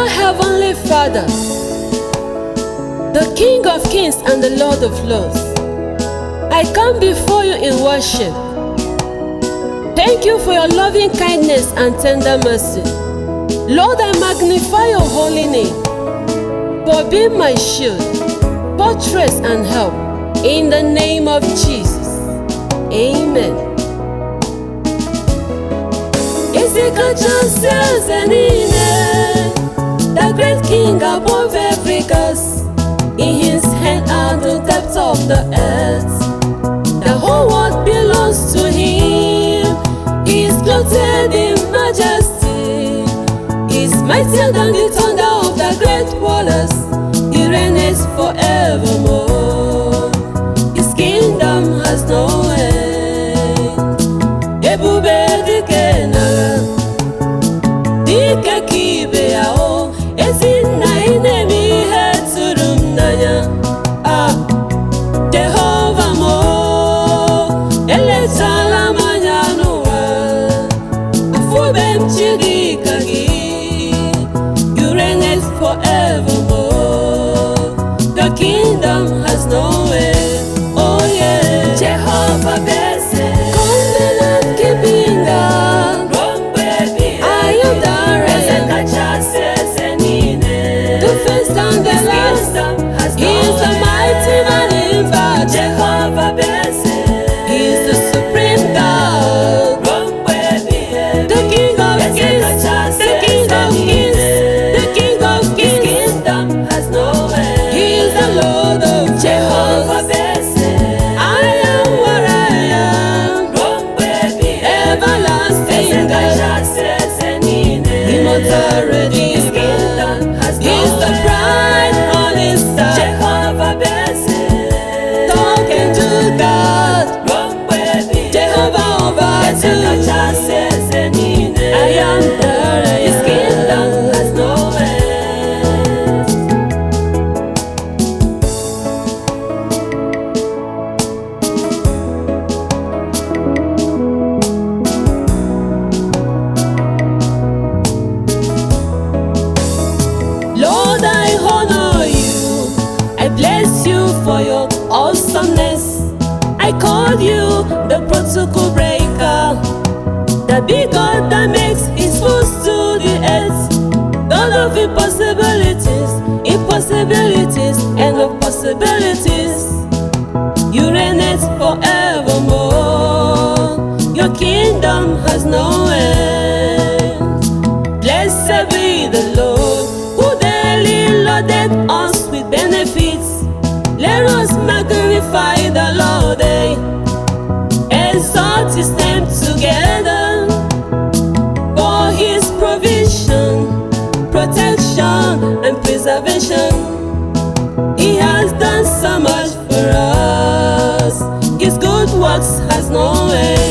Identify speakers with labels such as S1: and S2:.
S1: Heavenly Father, the King of Kings and the Lord of Lords, I come before you in worship. Thank you for your loving kindness and tender mercy. Lord, I magnify your holy name for being my shield, fortress and help. In the name of Jesus, amen. The great King above every curse, in his hand are the depths of the earth. The whole world belongs to him. He is clothed in majesty. He is mightier than the thunder of the great waters. He reigns forevermore. His kingdom has no end. Ebube dike nara, dike kibe ya o. Ezinna inemi ihe tụrụ m n'anya. Jehovah mo, elechala m anya n'ụwa. Afụbe m chi dị ka gị. You reign forevermore. Your kingdom has no end. Oh yeah, Jehovah blessed, covenant keeping God. I am the the first and the last. He is the mighty man in battle. Jehovah blessed. He is the supreme God, the King of Kings, the King of Kings, the King of Kings. His kingdom has no end. He is the Lord of Jehovah blessed. I am what I am, everlasting God, immortal Redeemer. He's the bright morning star. Jehovah blessed. Talking to God. Jehovah over to. I am the His kingdom has no end. Lord, I honor you. I bless you for your awesomeness. I call you the protocol breaker, the big God that makes his footstool the earth, God of impossibilities, impossibilities, and of possibilities. You reign forevermore. Your kingdom has no end. Blessed be the Lord, who daily loaded us with benefits. Let us magnify the Lord, exalt his name together, for his provision, protection, and preservation. He has done so much for us. His good works has no end.